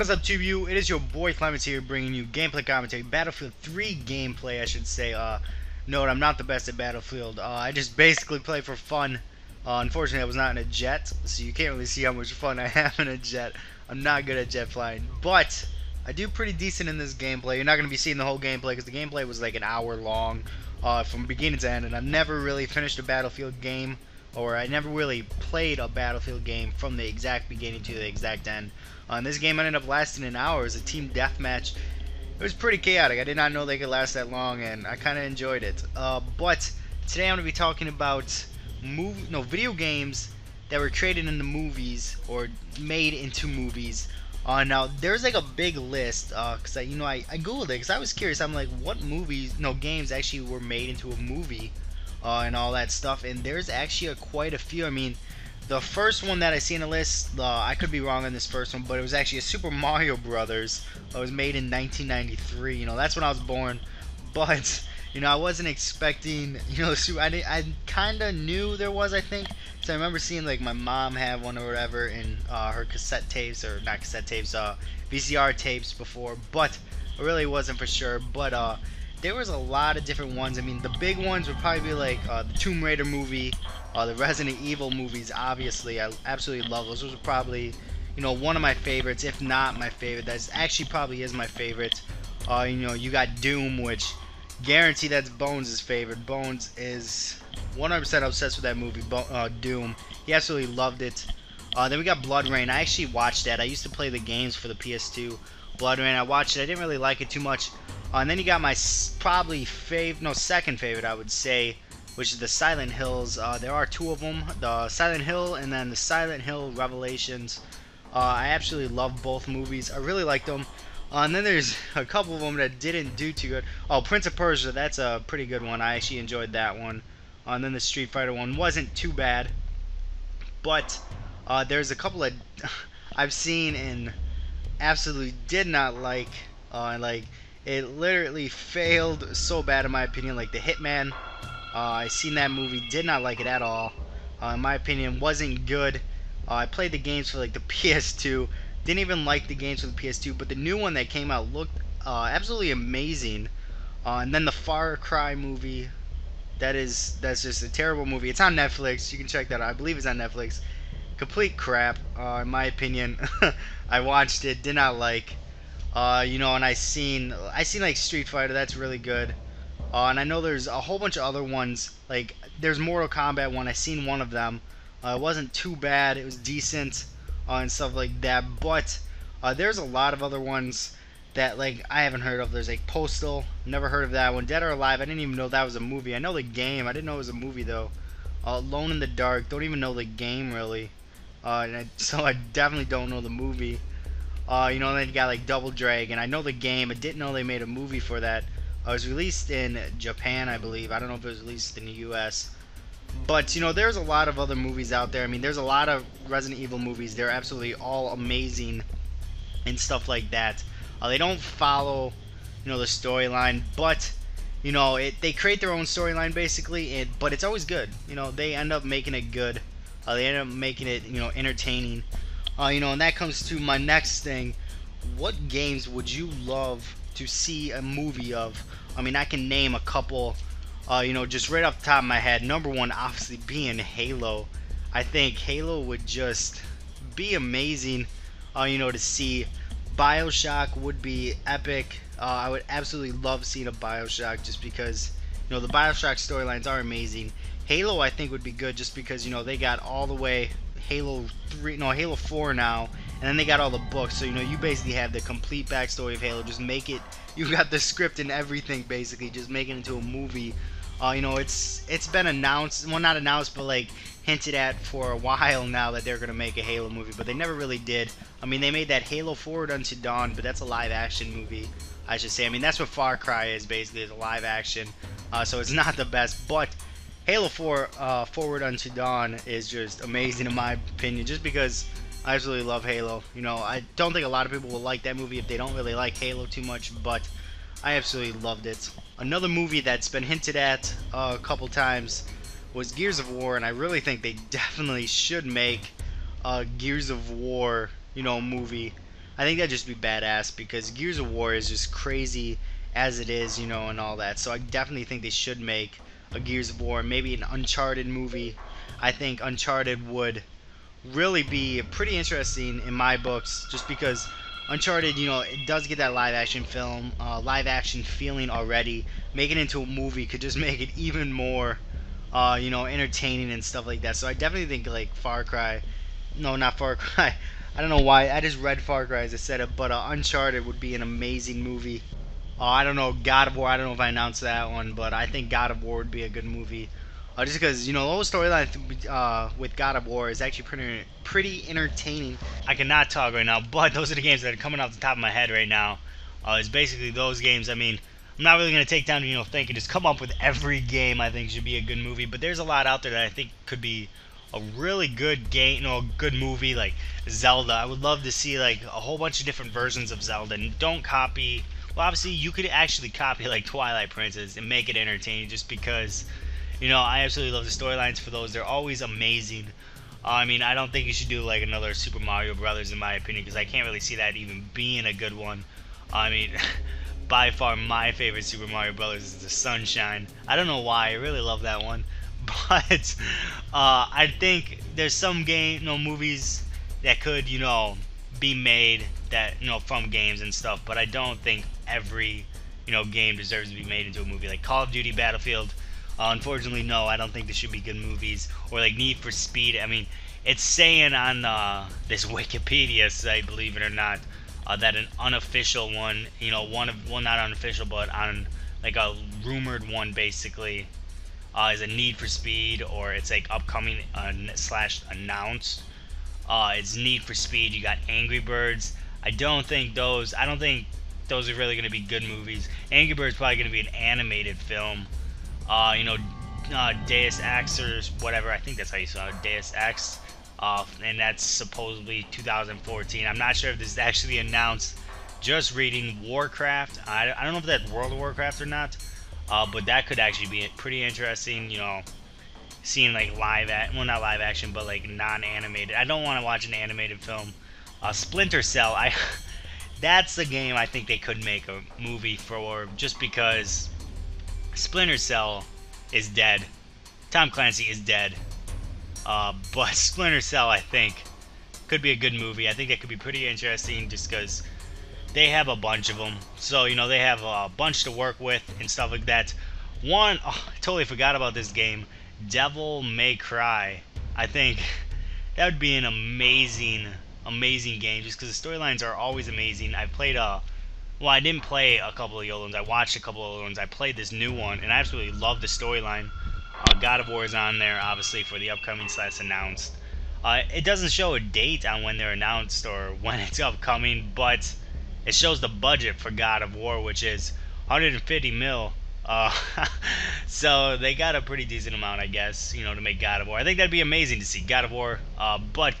What's up, TubeU? It is your boy Clemen7s here, bringing you gameplay commentary, Battlefield 3 gameplay, I should say. Note, I'm not the best at Battlefield. I just basically play for fun. Unfortunately, I was not in a jet, so you can't really see how much fun I have in a jet. I'm not good at jet flying, but I do pretty decent in this gameplay. You're not going to be seeing the whole gameplay because the gameplay was like an hour long from beginning to end, and I've never really finished a Battlefield game, or I never really played a Battlefield game from the exact beginning to the exact end. This game ended up lasting an hour as a team deathmatch. It was pretty chaotic. I did not know they could last that long, and I kind of enjoyed it. But today I'm going to be talking about video games that were created in the movies or made into movies. Now there's like a big list because I googled it because I was curious. I'm like, what games actually were made into a movie and all that stuff. And there's actually quite a few. I mean, the first one that I see in the list, I could be wrong on this first one, but it was actually a Super Mario Brothers. It was made in 1993. That's when I was born. But I wasn't expecting. I kind of knew there was. I think. So I remember seeing like my mom have one or whatever in her cassette tapes, or not cassette tapes, VCR tapes before. But it really wasn't for sure. But there was a lot of different ones. I mean, the big ones would probably be like the Tomb Raider movie. The Resident Evil movies, obviously, I absolutely love those. Those are probably, one of my favorites, if not my favorite. That's actually probably is my favorite. You got Doom, which guarantee that's Bones' favorite. Bones is 100% obsessed with that movie, Doom. He absolutely loved it. Then we got Blood Rain. I actually watched that. I used to play the games for the PS2. Blood Rain, I watched it. I didn't really like it too much. And then you got my probably second favorite, I would say, which is the Silent Hills. There are two of them, the Silent Hill and then the Silent Hill Revelations. I absolutely love both movies. I really like them. And then there's a couple of them that didn't do too good. Oh, Prince of Persia, that's a pretty good one. I actually enjoyed that one. And then the Street Fighter one wasn't too bad. But there's a couple of I've seen and absolutely did not like. It literally failed so bad in my opinion. Like the Hitman. I seen that movie, did not like it at all. In my opinion, wasn't good. I played the games for like the PS2, didn't even like the games for the PS2, but the new one that came out looked absolutely amazing. And then the Far Cry movie, that's just a terrible movie. It's on Netflix. You can check that out. I believe it's on Netflix. Complete crap, in my opinion. I watched it, did not like. And I seen like Street Fighter. That's really good. And I know there's a whole bunch of other ones, like there's Mortal Kombat one. I seen one of them. It wasn't too bad. It was decent and stuff like that. But there's a lot of other ones that like I haven't heard of. There's like Postal. Never heard of that one. Dead or Alive. I didn't even know that was a movie. I know the game. I didn't know it was a movie though. Alone in the Dark. Don't even know the game really. So I definitely don't know the movie. And then you got like Double Dragon. I know the game. I didn't know they made a movie for that. It was released in Japan, I believe. I don't know if it was released in the US. But, there's a lot of other movies out there. I mean, there's a lot of Resident Evil movies. They're absolutely all amazing and stuff like that. They don't follow, the storyline. But, they create their own storyline, basically. But it's always good. They end up making it good. They end up making it, entertaining. And that comes to my next thing. What games would you love to see a movie of? I mean, I can name a couple, just right off the top of my head. Number one, obviously, being Halo. I think Halo would just be amazing, to see. BioShock would be epic. I would absolutely love seeing a BioShock just because, the BioShock storylines are amazing. Halo, I think, would be good just because, they got all the way Halo 4 now. And then they got all the books, so you basically have the complete backstory of Halo. Just make it. You got the script and everything, basically. Just make it into a movie. It's been announced. Well, not announced, but like hinted at for a while now that they're gonna make a Halo movie, but they never really did. I mean, they made that Halo Forward Unto Dawn, but that's a live-action movie, I should say. I mean, that's what Far Cry is basically. It's a live-action, so it's not the best, but Halo 4 Forward Unto Dawn is just amazing in my opinion, just because I absolutely love Halo. I don't think a lot of people will like that movie if they don't really like Halo too much, but I absolutely loved it. Another movie that's been hinted at a couple times was Gears of War, and I really think they definitely should make a Gears of War, movie. I think that'd just be badass because Gears of War is just crazy as it is, you know, and all that. So I definitely think they should make a Gears of War, maybe an Uncharted movie. I think Uncharted would really be pretty interesting in my books, just because Uncharted, you know, it does get that live action film, live action feeling already. Make it into a movie could just make it even more, you know, entertaining and stuff like that. So I definitely think like Far Cry, no, not Far Cry. I don't know why I just read Far Cry as I said it, but Uncharted would be an amazing movie. I don't know, God of War. I don't know if I announced that one, but I think God of War would be a good movie. Just because, you know, the whole storyline with God of War is actually pretty entertaining. I cannot talk right now, but those are the games that are coming off the top of my head right now. It's basically those games. I mean, I'm not really gonna take time to, you know, think and just come up with every game I think should be a good movie, but there's a lot out there that I think could be a really good game, you know, a good movie like Zelda. I would love to see like a whole bunch of different versions of Zelda, and don't copy. Well, obviously, you could actually copy like Twilight Princess and make it entertaining, just because, you know, I absolutely love the storylines for those. They're always amazing. I mean, I don't think you should do like another Super Mario Brothers in my opinion, because I can't really see that even being a good one. I mean, by far my favorite Super Mario Brothers is the Sunshine. I don't know why. I really love that one, but I think there's some movies that could, you know, be made that, you know, from games and stuff. But I don't think every, you know, game deserves to be made into a movie. Like Call of Duty, Battlefield. Unfortunately, no, I don't think there should be good movies. Or like Need for Speed. I mean, it's saying on this Wikipedia site, believe it or not, that an unofficial one, you know, well, not unofficial, but on like a rumored one, basically, is a Need for Speed, or it's like upcoming slash announced. It's Need for Speed. You got Angry Birds. I don't think those are really going to be good movies. Angry Birds probably going to be an animated film. You know, Deus Ex or whatever. I think that's how you saw it, Deus Ex. And that's supposedly 2014. I'm not sure if this is actually announced. Just reading Warcraft. I don't know if that's World of Warcraft or not. But that could actually be pretty interesting. You know, seeing like well, not live action, but like non-animated. I don't want to watch an animated film. Splinter Cell. That's the game I think they could make a movie for, just because Splinter Cell is dead. Tom Clancy is dead. But Splinter Cell, I think, could be a good movie. I think that could be pretty interesting, just because they have a bunch of them. So, you know, they have a bunch to work with and stuff like that. I totally forgot about this game. Devil May Cry. I think that would be an amazing game, just because the storylines are always amazing. I played well, I didn't play a couple of the old ones. I watched a couple of the old ones. I played this new one, and I absolutely love the storyline. God of War is on there, obviously, for the upcoming / announced. It doesn't show a date on when they're announced or when it's upcoming, but it shows the budget for God of War, which is 150 mil. So they got a pretty decent amount, I guess, you know, to make God of War. I think that'd be amazing to see God of War. But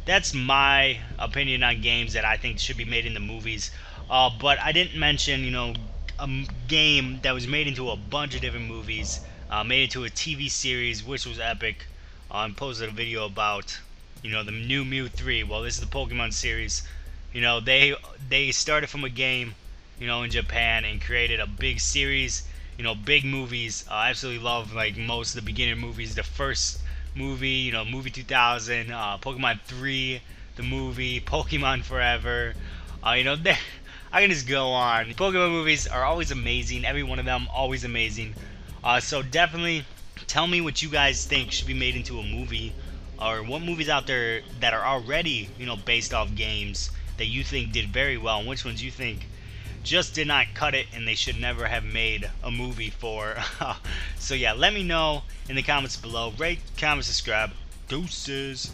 that's my opinion on games that I think should be made into movies. But I didn't mention, you know, a game that was made into a bunch of different movies, made into a TV series, which was epic. And posted a video about, you know, the new Mew 3. Well, this is the Pokemon series. You know, they started from a game, you know, in Japan, and created a big series, you know, big movies. I absolutely love like most of the beginner movies. The first movie, you know, movie 2000, Pokemon 3, the movie, Pokemon Forever. You know, I can just go on. Pokemon movies are always amazing. Every one of them always amazing. So definitely tell me what you guys think should be made into a movie, or what movies out there that are already, you know, based off games that you think did very well, and which ones you think just did not cut it and they should never have made a movie for. So yeah, let me know in the comments below. Rate, comment, subscribe. Deuces.